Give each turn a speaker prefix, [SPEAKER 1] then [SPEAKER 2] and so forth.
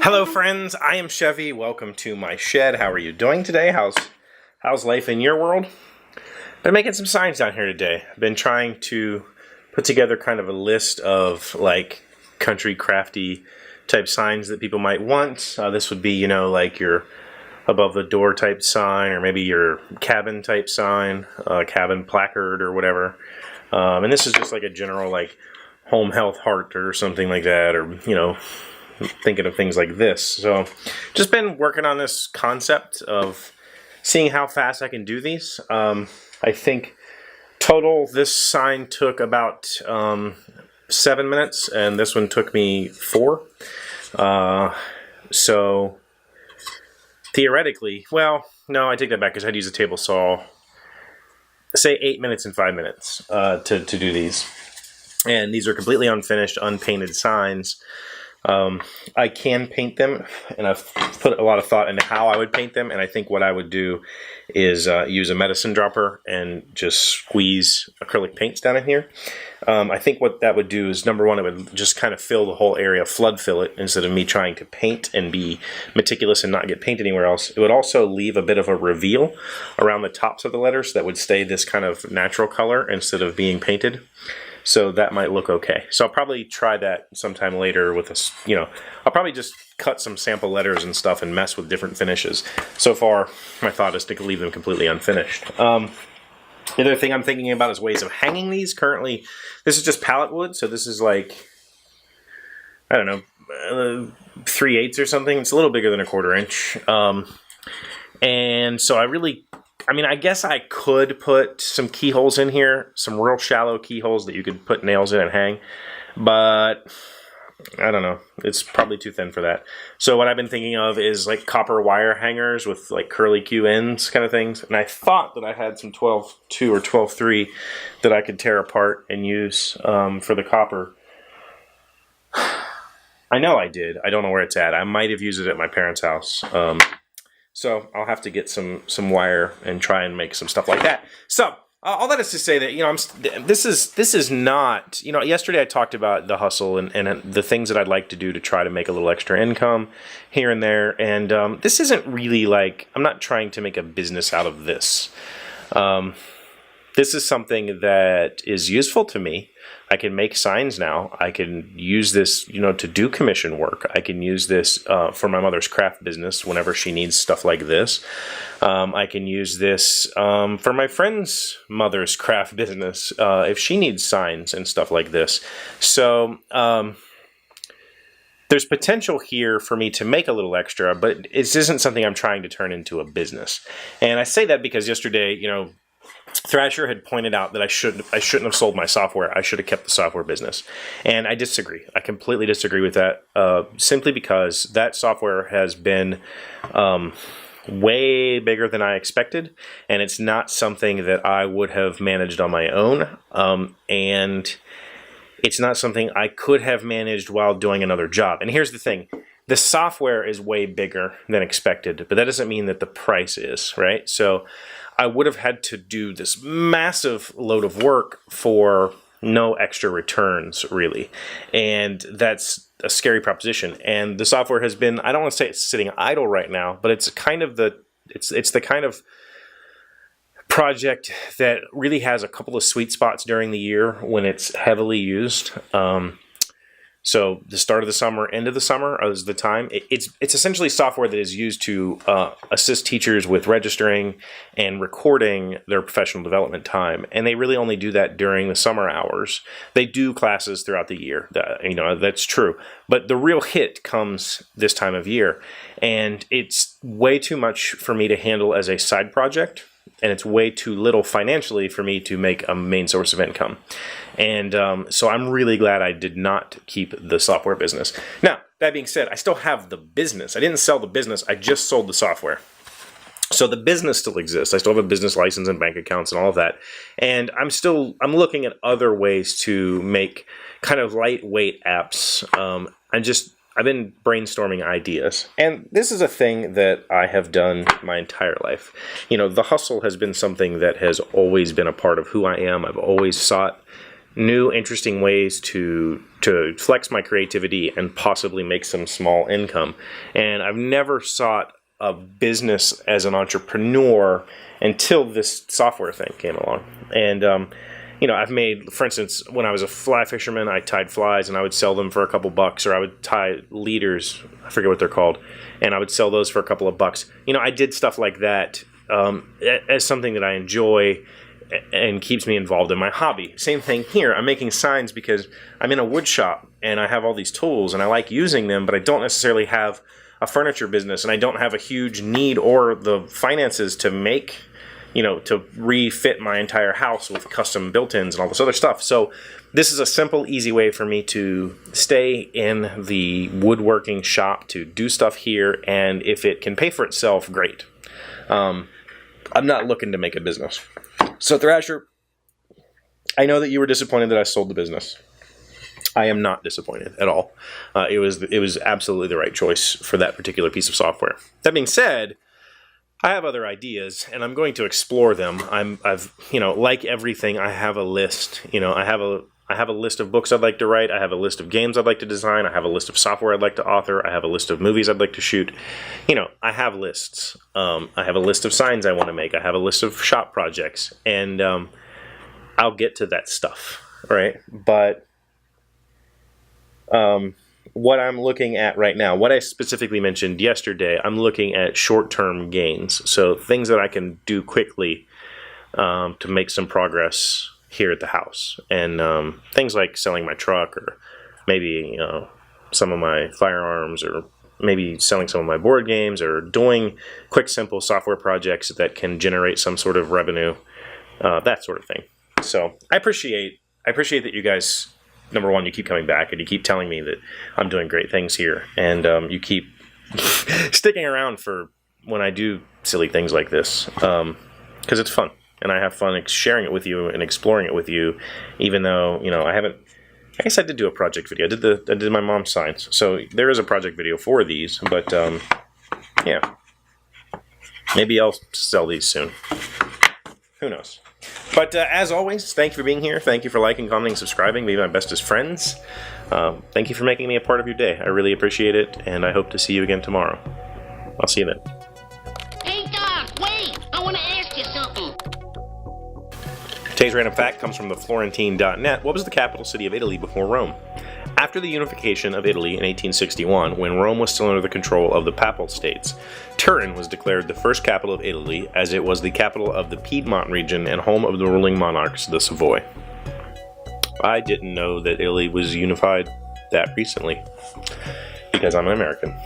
[SPEAKER 1] Hello friends, I am Chevee. Welcome to my shed. How are you doing today? How's life in your world? Been making some signs down here today. Been trying to put together kind of a list of like country crafty type signs that people might want. This would be, you know, like your above the door type sign, or maybe your cabin type sign, cabin placard or whatever. And this is just like a general like home health heart or something like that, or, you know, thinking of things like this. So just been working on this concept of seeing how fast I can do these. I think total this sign took about 7 minutes, and this one took me 4. So theoretically, well, no, I take that back because I'd use a table saw. Say 8 minutes and 5 minutes to do these. And these are completely unfinished, unpainted signs. I can paint them, and I've put a lot of thought into how I would paint them, and I think what I would do is use a medicine dropper and just squeeze acrylic paints down in here. I think what that would do is, number one, it would just kind of fill the whole area, flood fill it, instead of me trying to paint and be meticulous and not get paint anywhere else. It would also leave a bit of a reveal around the tops of the letters that would stay this kind of natural color instead of being painted. So that might look okay. So I'll probably try that sometime later with a, you know, I'll probably just cut some sample letters and stuff and mess with different finishes. So far, my thought is to leave them completely unfinished. The other thing I'm thinking about is ways of hanging these. Currently, this is just pallet wood, so this is like, I don't know, 3/8 or something. It's a little bigger than 1/4 inch. And so I mean, I guess I could put some keyholes in here, some real shallow keyholes that you could put nails in and hang, but I don't know. It's probably too thin for that. So what I've been thinking of is like copper wire hangers with like curly Q ends kind of things. And I thought that I had some 12-2 or 12-3 that I could tear apart and use for the copper. I know I did. I don't know where it's at. I might have used it at my parents' house. So I'll have to get some wire and try and make some stuff like that. So all that is to say that, you know, this is not, you know, yesterday I talked about the hustle and the things that I'd like to do to try to make a little extra income here and there. And this isn't really like, I'm not trying to make a business out of this. This is something that is useful to me. I can make signs now. I can use this, you know, to do commission work. I can use this for my mother's craft business whenever she needs stuff like this. I can use this for my friend's mother's craft business if she needs signs and stuff like this. So there's potential here for me to make a little extra, but it isn't something I'm trying to turn into a business. And I say that because yesterday, you know, Thrasher had pointed out that I shouldn't have sold my software. I should have kept the software business. And I disagree. I completely disagree with that, simply because that software has been way bigger than I expected, and it's not something that I would have managed on my own, and it's not something I could have managed while doing another job. And here's the thing. The software is way bigger than expected, but that doesn't mean that the price is, right? So I would have had to do this massive load of work for no extra returns, really. And that's a scary proposition. And the software has been, I don't want to say it's sitting idle right now, but it's kind of it's the kind of project that really has a couple of sweet spots during the year when it's heavily used. So the start of the summer, end of the summer is the time. It's essentially software that is used to assist teachers with registering and recording their professional development time. And they really only do that during the summer hours. They do classes throughout the year. You know, that's true. But the real hit comes this time of year. And it's way too much for me to handle as a side project. And it's way too little financially for me to make a main source of income. And so I'm really glad I did not keep the software business. Now, that being said, I still have the business. I didn't sell the business. I just sold the software. So the business still exists. I still have a business license and bank accounts and all of that. And I'm looking at other ways to make kind of lightweight apps. I've been brainstorming ideas, and this is a thing that I have done my entire life. You know, the hustle has been something that has always been a part of who I am. I've always sought new, interesting ways to flex my creativity and possibly make some small income. And I've never sought a business as an entrepreneur until this software thing came along. And you know, I've made, for instance, when I was a fly fisherman, I tied flies and I would sell them for a couple bucks, or I would tie leaders, I forget what they're called, and I would sell those for a couple of bucks. You know, I did stuff like that as something that I enjoy and keeps me involved in my hobby. Same thing here. I'm making signs because I'm in a wood shop and I have all these tools and I like using them, but I don't necessarily have a furniture business and I don't have a huge need or the finances to make, you know, to refit my entire house with custom built-ins and all this other stuff. So this is a simple, easy way for me to stay in the woodworking shop, to do stuff here, and if it can pay for itself, great. I'm not looking to make a business. So Thrasher, I know that you were disappointed that I sold the business. I am not disappointed at all. It was absolutely the right choice for that particular piece of software. That being said, I have other ideas, and I'm going to explore them. I've you know, like everything, I have a list. You know, I have a list of books I'd like to write. I have a list of games I'd like to design. I have a list of software I'd like to author. I have a list of movies I'd like to shoot. You know, I have lists. I have a list of signs I want to make. I have a list of shop projects, and I'll get to that stuff, right? But what I'm looking at right now, what I specifically mentioned yesterday, I'm looking at short-term gains. So things that I can do quickly to make some progress here at the house. And things like selling my truck, or maybe, you know, some of my firearms, or maybe selling some of my board games, or doing quick, simple software projects that can generate some sort of revenue, that sort of thing. So I appreciate that you guys, number one, you keep coming back and you keep telling me that I'm doing great things here, and you keep sticking around for when I do silly things like this, because it's fun, and I have fun sharing it with you and exploring it with you, even though, you know, I guess I did do a project video. I did my mom's signs, so there is a project video for these, but yeah, maybe I'll sell these soon. Who knows? But as always, thank you for being here. Thank you for liking, commenting, subscribing, being my bestest friends. Thank you for making me a part of your day. I really appreciate it, and I hope to see you again tomorrow. I'll see you then.
[SPEAKER 2] Hey, Doc, wait! I want to ask you something.
[SPEAKER 1] Today's random fact comes from the Florentine.net. What was the capital city of Italy before Rome? After the unification of Italy in 1861, when Rome was still under the control of the Papal States, Turin was declared the first capital of Italy, as it was the capital of the Piedmont region and home of the ruling monarchs, the Savoy. I didn't know that Italy was unified that recently, because I'm an American.